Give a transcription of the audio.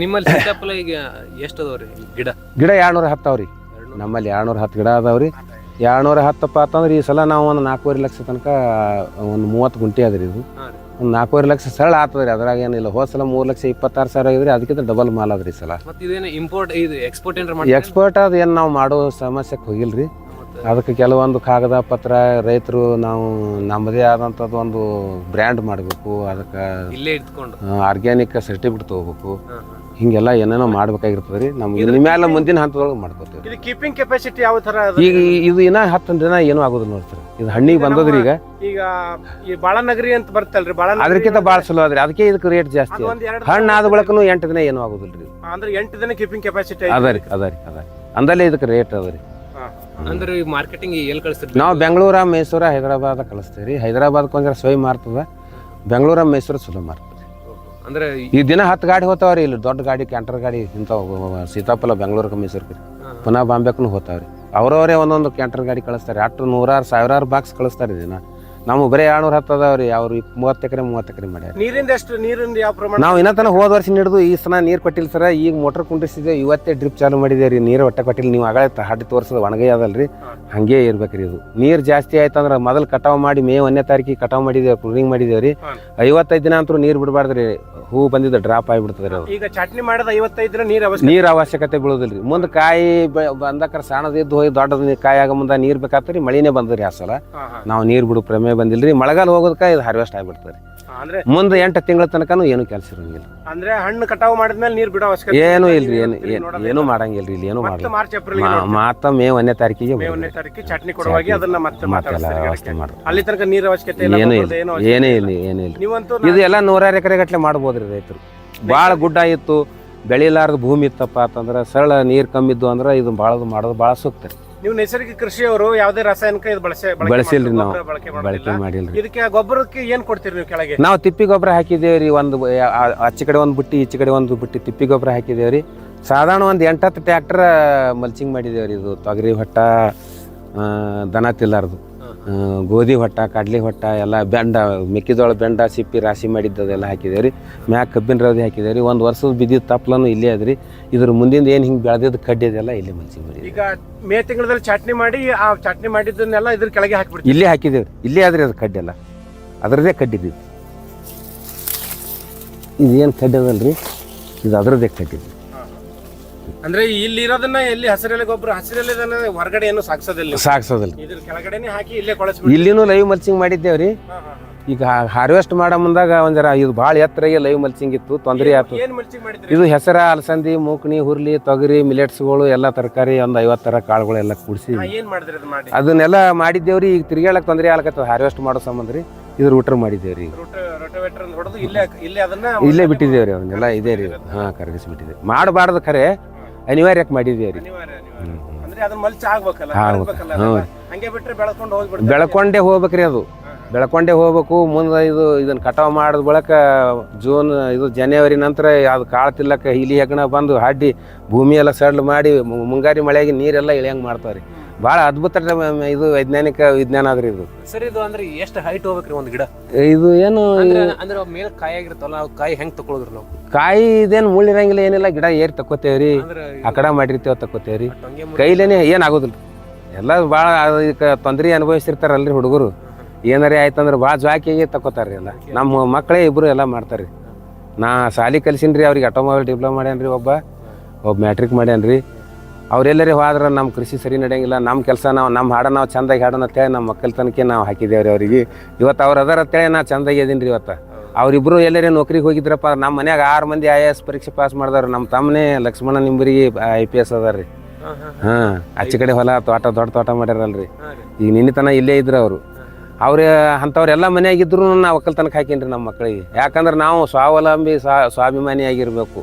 ನಿಮ್ಮಲ್ಲಿ ಸೀತಾಫಲ ಈಗ ಎಷ್ಟು ಅದಾವ್ರಿ ಗಿಡ? ಗಿಡ 210 ಅವ್ರಿ. ನಮ್ಮಲ್ಲಿ 210 ಗಿಡ ಅದಾವ್ರಿ. 210 ಅಂತಂದ್ರೆ ಈ ಸಲ ನಾವು ಒಂದು 4.5 ಲಕ್ಷ ತನಕ ಒಂದು 30 ಗುಂಟೆ ಅದ್ರಿ. ಇದು ಒಂದು 4.5 ಲಕ್ಷ ಸರಳ ಆಗ್ತದ್ರಿ. ಅದ್ರಾಗ ಏನಿಲ್ಲ. ಹೋದ ಸಲ 3,26,000 ಆಗಿದ್ರಿ. ಅದಕ್ಕಿಂತ ಡಬಲ್ ಮಾಲ್ ಅದ್ರಿ ಈ ಸಲ. ಎಕ್ಸ್ಪೋರ್ಟ್ ಅದು ಏನು ನಾವು ಮಾಡೋ ಸಮಸ್ಯೆಗೆ ಹೋಗಿಲ್ರಿ. ಅದಕ್ಕೆ ಕೆಲವೊಂದು ಕಾಗದ ಪತ್ರ ರೈತರು ನಾವು ನಮ್ಮದೇ ಆದಂಥದ್ದು ಒಂದು ಬ್ರ್ಯಾಂಡ್ ಮಾಡಬೇಕು. ಅದಕ್ಕೆ ಆರ್ಗ್ಯಾನಿಕ್ ಸರ್ಟಿಫಿಕೇಟ್ ತಗೋಬೇಕು. ಹಿಂಗೆಲ್ಲ ಏನೇನೋ ಮಾಡ್ಬೇಕಾಗಿರ್ತದೆ ರೀ. ನಮ್ಗೆ ನಿಮ್ಮೆಲ್ಲ ಮುಂದಿನ ಹಂತದೊಳಗೆ ಮಾಡ್ಕೋತೀವಿ. ಕೀಪಿಂಗ್ ಕೆಪಾಸಿಟಿ ಯಾವ ತರ? ಈಗ ಇದು ಇನ್ನ 10 ದಿನ ಏನೂ ಆಗೋದಿಲ್ಲ ನೋಡ್ತಾರೆ. ಇದು ಹಣ್ಣಿಗೆ ಬಂದದ್ರಿ. ಈಗ ಈ ಬಾಳನಗರಿ ಅಂತ ಬರ್ತಲ್ರಿ, ಅದಕ್ಕಿಂತ ಭಾಳ ಚಲೋ ಅದ್ರಿ. ಅದಕ್ಕೆ ಇದಕ್ಕೆ ರೇಟ್ ಜಾಸ್ತಿ. ಹಣ್ಣು ಆದ ಬಳಕನು 8 ದಿನ ಏನೂ ಆಗೋದಿಲ್ರಿ. ಅಂದ್ರೆ 8 ದಿನ ಕೀಪಿಂಗ್ ಕೆಪಾಸಿಟಿ ಅದರಿ. ಅಂದಲ್ಲೇ ಇದಕ್ಕೆ ರೇಟ್ ಅದರಿ. ಅಂದ್ರೆ ಮಾರ್ಕೆಟಿಂಗ್ ಎಲ್ಲಿ ಕಳಿಸ್ತೀರಿ? ನಾವು ಬೆಂಗಳೂರ, ಮೈಸೂರ, ಹೈದರಾಬಾದ್ ಕಳಿಸ್ತೀವಿ ರೀ. ಹೈದರಾಬಾದ್ಗೆ ಒಂದ್ರ ಸ್ವಯಂ ಮಾರ್ತದ. ಬೆಂಗಳೂರ, ಮೈಸೂರು ಚಲೋ ಮಾರ್ತದೆ. ಅಂದ್ರೆ ಈ ದಿನ 10 ಗಾಡಿ ಹೋಗ್ತಾವ್ರಿ. ಇಲ್ಲಿ ದೊಡ್ಡ ಗಾಡಿ, ಕ್ಯಾಂಟರ್ ಗಾಡಿ ಇಂಥವು ಸೀತಾಫಲ ಬೆಂಗಳೂರಿಗೆ, ಮೈಸೂರಿಗೆ ಪುನಃ ಬಾಂಬೆಗೂ ಹೋಗ್ತಾವ್ರಿ. ಅವರವರೇ ಒಂದೊಂದು ಕ್ಯಾಂಟರ್ ಗಾಡಿ ಕಳಿಸ್ತಾರೆ. ಅಷ್ಟು 100,000 ಬಾಕ್ಸ್ ಕಳಿಸ್ತಾರೆ ದಿನ. ನಾವು ಬರೀ 210 ಅದಾವ್ರಿ. ಅವ್ರು 30 ಎಕರೆ ಮಾಡ್ಯಾರ. ನೀರಿಂದ ಯಾವ ಪ್ರಮಾಣ? ನಾವು ಇನ್ನೂ ತನಕ ಹೋದ ವರ್ಷ ಹಿಡಿದು ಈ ಸಲ ನೀರು ಕೊಟ್ಟಿಲ್ಲ ಸರ. ಈಗ ಮೋಟರ್ ಕುಂಡಿಸಿದೆ. ಇವತ್ತೇ ಡ್ರಿಪ್ ಚಾಲು ಮಾಡಿದೇವ್ರಿ. ನೀರು ಒಟ್ಟೆ ಕೊಟ್ಟಿಲ್ಲ. ನೀವು ಆಗ ಹಾಡಿ ತೋರಿಸೋದು ಒಣಗೈ ಅದಲ್ರಿ. ಹಂಗೆ ಇರ್ಬೇಕ್ರಿ. ಇದು ನೀರು ಜಾಸ್ತಿ ಆಯ್ತಂದ್ರೆ ಮೊದಲು ಕಟಾವು ಮಾಡಿ ಮೇ 1ನೇ ತಾರೀಕಿಗೆ ಕಟಾವು ಮಾಡಿದೇವ್ರಿ. ಪ್ರೂನಿಂಗ್ ಮಾಡಿದೇವ್ರಿ. 55 ದಿನ ಅಂತೂ ನೀರು ಬಿಡಬಾರ್ದ್ರಿ. ಹೂ ಬಂದಿದ್ದ ಡ್ರಾಪ್ ಆಗಿಬಿಡ್ತದ್ರಿ. ಅದು ಈಗ ಚಟ್ನಿ ಮಾಡೋದು 55 ದಿನ ನೀರು ಅವಶ್ಯಕತೆ ಬೀಳೋದಿಲ್ರಿ. ಮುಂದೆ ಕಾಯಿ ಬಂದಕ್ರ ಸಣ್ಣದಿದ್ದು ಹೋಗಿ ದೊಡ್ಡದ ಕಾಯಿ ಆಗ ಮುಂದೆ ನೀರು ಬೇಕಾಗ್ತರಿ. ಮಳಿನೇ ಬಂದ್ರಿ. ಆ ಸಲ ನಾವು ನೀರು ಬಿಡು ಪ್ರಮೇ ಬಂದಿಲ್ರಿ. ಮಳೆಗಾಲ ಹೋಗೋದಕ್ಕ ಇದು ಹಾರ್ವೆಸ್ಟ್ ಆಗಿಬಿಡ್ತದೆ. ಅಂದ್ರೆ ಮುಂದೆ 8 ತಿಂಗಳ ತನಕನೂ ಏನು ಕೆಲಸ ಇರಂಗಿಲ್ಲ. ಅಂದ್ರೆ ಹಣ್ಣು ಕಟಾವು ಮಾಡಿದ್ಮೇಲೆ ನೀರು ಬಿಡೋ ಅವಶ್ಯಕತೆ ಏನು ಇಲ್ರಿ. ಏನು ಮಾಡಂಗಿಲ್ರಿ. ಇಲ್ಲಿ ಏನು ಮಾಡಲ್ಲ. ಮಾರ್ಚ್ ಏಪ್ರಿಲ್ ಮಾತ ಮೇ 1ನೇ ತಾರೀಕಿಗೆ ಚಟ್ನಿ ಕೊಡುವಾಗ ಅದನ್ನ ಮತ್ತೆ ವ್ಯವಸ್ಥೆ ಮಾಡ್ರಿ. ಅಲ್ಲಿ ತನಕ ನೀರು ಅವಶ್ಯಕತೆ ಏನೇ ಇಲ್ಲ. ಇದು ಎಲ್ಲ 100 ಎಕರೆ ಗಟ್ಲೆ ಮಾಡ್ಬೋದ್ರಿ ರೈತರು. ಭಾಳ ಗುಡ್ಡ ಇತ್ತು, ಬೆಳಿಲಾರ್ದ ಭೂಮಿ ಇತ್ತಪ್ಪ ಅಂತಂದ್ರೆ, ಸರಳ ನೀರು ಕಮ್ಮಿದ್ದು ಅಂದ್ರೆ ಇದು ಮಾಡೋದು ಭಾಳ ಸೂಕ್ತ. ನೀವು ನೈಸರ್ಗಿಕ ಕೃಷಿಯವರು ಯಾವುದೇ ರಾಸಾಯನಿಕ ಬಳಸಿಲ್ರಿ. ನಾವು ಬಳಕೆ ಮಾಡಿಲ್ರಿ. ಇದಕ್ಕೆ ಗೊಬ್ಬರಕ್ಕೆ ಏನ್ ಕೊಡ್ತೀರಿ ನೀವು? ಕೆಳಗೆ ನಾವು ತಿಪ್ಪಿ ಗೊಬ್ಬರ ಹಾಕಿದೇವ್ರಿ. ಒಂದು ಆಚೆ ಕಡೆ ಒಂದು ಬುಟ್ಟಿ, ಈಚೆ ಕಡೆ ಒಂದು ಬುಟ್ಟಿ ತಿಪ್ಪಿ ಗೊಬ್ಬರ ಹಾಕಿದೇವ್ರಿ. ಸಾಧಾರಣ ಒಂದು 8-10 ಟ್ರ್ಯಾಕ್ಟರ್ ಮಲ್ಚಿಂಗ್ ಮಾಡಿದೇವ್ರಿ. ಇದು ತೊಗರಿ ಹೊಟ್ಟ, ದನ ತಿಲ್ಲಾರ್ದು, ಗೋಧಿ ಹೊಟ್ಟ, ಕಡ್ಲಿ ಹೊಟ್ಟ ಎಲ್ಲ ಬೆಂಡ, ಮೆಕ್ಕೆಜೋಳ ಬೆಂಡ ಸಿಪ್ಪಿ ರಾಶಿ ಮಾಡಿದ್ದೆಲ್ಲ ಹಾಕಿದೇವ್ರಿ. ಮ್ಯಾಗ ಕಬ್ಬಿನ ರವದಿ ಹಾಕಿದೇವ್ರಿ. ಒಂದು ವರ್ಷದ ಬಿದ್ದಿದ್ದ ತಪ್ಪಲನು ಇಲ್ಲೇ ಅದ್ರಿ. ಇದ್ರ ಮುಂದಿಂದ ಏನು ಹಿಂಗೆ ಬೆಳೆದಿದ್ದು ಕಡ್ಡಿ ಅದೆಲ್ಲ ಇಲ್ಲೇ ಮಲ್ಚಿಂಗ್ ಮಾಡಿ. ಈಗ ಮೇ ತಿಂಗಳಲ್ಲಿ ಚಟ್ನಿ ಮಾಡಿ ಆ ಚಟ್ನಿ ಮಾಡಿದ್ದನ್ನೆಲ್ಲ ಇದ್ರ ಕೆಳಗೆ ಹಾಕಿಬಿಡ್ತೀವಿ. ಇಲ್ಲೇ ಹಾಕಿದೇವ್ರಿ. ಇಲ್ಲೇ ಆದ್ರಿ ಅದು ಕಡ್ಡಿ ಎಲ್ಲ. ಅದರದೇ ಕಡ್ಡಿದ್ದು. ಇದೇನು ಕಡ್ಡಿ ಅದಲ್ರಿ, ಇದು ಅದರದೇ ಕಡ್ಡಿದ್ದು. ಅಂದ್ರೆ ಇಲ್ಲಿ ಇರೋದನ್ನ ಎಲ್ಲಿ ಹಸಿರೆಲೆ ಗೊಬ್ಬರ, ಹಸಿರೆಲೆ ಹೊರಗಡೆ ಏನು ಸಾಕ್ಸೋದಿಲ್ಲ. ಇದ್ರ ಕೆಳಗಡೆನೆ ಹಾಕಿ ಇಲ್ಲೇ ಕೊಳಸ್ಬಿಡ್ತೀವಿ. ಇಲ್ಲಿನೂ ಲೈವ್ ಮಲ್ಚಿಂಗ್ ಮಾಡಿದ್ದೇವ್ರಿ. ಈಗ ಹಾರ್ವೆಸ್ಟ್ ಮಾಡೋ ಮುಂದಾಗ ಒಂದರ ಇದು ಭಾಳ ಎತ್ತರಾಗಿ ಲೈವ್ ಮಲ್ಚಿಂಗ್ ಇತ್ತು. ತೊಂದರೆ ಆಯ್ತು. ಇದು ಹೆಸರ, ಅಲಸಂದಿ, ಮೂಕಣಿ, ಹುರ್ಲಿ, ತೊಗರಿ, ಮಿಲೆಟ್ಸ್ಗಳು ಎಲ್ಲ ತರಕಾರಿ ಒಂದು 50 ಥರ ಕಾಳುಗಳು ಎಲ್ಲ ಕೂಡಿಸಿ ಅದನ್ನೆಲ್ಲ ಮಾಡಿದ್ದೇವ್ರಿ. ಈಗ ತಿರ್ಗಾಳಕ್ ತೊಂದರೆ ಆಗ್ಲಕತ್ತದ ಹಾರ್ವೆಸ್ಟ್ ಮಾಡೋ ಸಂಬಂಧ ರೀ. ಇದು ರೂಟರ್ ಮಾಡಿದ್ದೇವ್ರಿ. ಇಲ್ಲೇ ಬಿಟ್ಟಿದ್ದೇವ್ರಿ. ಅವನ್ನೆಲ್ಲ ಇದೇ ರೀ. ಕರಗಿಸಿ ಬಿಟ್ಟಿದ್ದೇವೆ. ಮಾಡಬಾರ್ದು ಖರೆ, ಅನಿವಾರ್ಯಕ್ಕೆ ಮಾಡಿದ್ದೇವ್ರಿ. ಬೆಳ್ಕೊಂಡೇ ಹೋಗ್ಬೇಕ್ರಿ. ಅದು ಬೆಳ್ಕೊಂಡೇ ಹೋಗ್ಬೇಕು. ಮುಂದೆ ಇದನ್ನ ಕಟಾವು ಮಾಡಿದ ಬಳಿಕ ಜೂನ್ ಜನವರಿ ನಂತರ ಅದು ಕಾಳು ತಿಲ್ಲಕ್ಕೆ ಇಲಿ ಹೆಗ್ಗಣ ಬಂದು ಹಾಡಿ ಭೂಮಿ ಎಲ್ಲ ಸಡ್ಲು ಮಾಡಿ ಮುಂಗಾರಿ ಮಳೆಯಾಗಿ ನೀರೆಲ್ಲ ಇಳಿಯಂಗೆ ಮಾಡ್ತಾವ್ರಿ. ಭಾಳ ಅದ್ಭುತ ಇದು ವೈಜ್ಞಾನಿಕ ವಿಜ್ಞಾನ ಆದ್ರಿ ಇದು. ಸರ್ ಇದು ಅಂದ್ರೆ ಎಷ್ಟು ಹೈಟ್ ಹೋಗ್ಬೇಕ್ರಿ ಒಂದು ಗಿಡ? ಇದು ಏನು ಅಂದ್ರೆ ಮೇಲೆ ಕಾಯಿ ಆಗಿರುತ್ತಲ್ಲ, ಕಾಯಿ ಹೆಂಗ್ ತಗೊಳೋದ್ರಿ ನಾವು? ಕಾಯಿ ಇದೇನು ಮುಳ್ಳಿರಂಗಿಲ್ಲ, ಏನಿಲ್ಲ. ಗಿಡ ಏರಿ ತಕ್ಕೋತೇವ್ರಿ. ಆ ಕಡೆ ಮಾಡಿರ್ತೇವ ತಕ್ಕೋತೇವ್ರಿ. ಕೈಲೇನೆ ಏನಾಗೋದಿಲ್ಲ. ಎಲ್ಲ ಭಾಳ ಇದಕ್ಕೆ ತೊಂದರೆ ಅನುಭವಿಸಿರ್ತಾರಲ್ರಿ ಹುಡುಗರು. ಏನಾರೇ ಆಯ್ತಂದ್ರೆ ಭಾಳ ಜಾಕಿಯಾಗಿ ತಕ್ಕೋತಾರ್ರಿ. ಎಲ್ಲ ನಮ್ಮ ಮಕ್ಕಳೇ ಇಬ್ಬರು ಎಲ್ಲ ಮಾಡ್ತಾರೆ. ನಾ ಶಾಲಿ ಕಲ್ಸಿನ್ರಿ. ಅವ್ರಿಗೆ ಆಟೋಮೊಬೈಲ್ ಡಿಪ್ಲೊಮಾ ಮಾಡ್ಯಾನ್ರಿ. ಒಬ್ಬ ಮ್ಯಾಟ್ರಿಕ್ ಮಾಡ್ಯಾನ್ರಿ. ಅವ್ರೆಲ್ಲರೇ ಹೋದ್ರೆ ನಮ್ಮ ಕೃಷಿ ಸರಿ ನಡೆಯಂಗಿಲ್ಲ. ನಮ್ಮ ಕೆಲಸ ನಮ್ಮ ಹಾಡ ನಾವು ಚಂದಾಗಿ ಹಾಡೋಣ ಅಂತೇಳಿ ನಮ್ಮ ಮಕ್ಕಳ ತನಕ ನಾವು ಹಾಕಿದ್ದೇವ್ರಿ ಅವ್ರಿಗೆ. ಇವತ್ತು ಅವ್ರು ಅದರ ಅಂತೇಳಿ ನಾ ಚಂದಾಗಿ ಇದೀನಿ ರೀ. ಇವತ್ತು ಅವರಿಬ್ಬರು ಎಲ್ಲರೇ ನೌಕರಿಗೆ ಹೋಗಿದ್ರಪ್ಪ. ನಮ್ಮ ಮನ್ಯಾಗ 6 ಮಂದಿ IAS ಪರೀಕ್ಷೆ ಪಾಸ್ ಮಾಡಿದವ್ರು. ನಮ್ಮ ತಮ್ಮನೇ ಲಕ್ಷ್ಮಣ ನಿಂಬರಿಗೆ IPS ಅದಾರ್ರಿ. ಆಚೆ ಕಡೆ ಹೊಲ ತೋಟ, ದೊಡ್ಡ ತೋಟ ಮಾಡ್ಯಾರಲ್ರಿ. ಈಗ ನಿನ್ನೆ ಇಲ್ಲೇ ಇದ್ರು ಅವರು. ಅಂಥವ್ರೆಲ್ಲ ಮನೆಯಾಗಿದ್ರು ನಾವು ಒಕ್ಕಲ್ತನಕ ಹಾಕೀನಿ ನಮ್ಮ ಮಕ್ಕಳಿಗೆ. ಯಾಕಂದ್ರೆ ನಾವು ಸ್ವಾವಲಂಬಿ, ಸ್ವಾಭಿಮಾನಿ ಆಗಿರ್ಬೇಕು.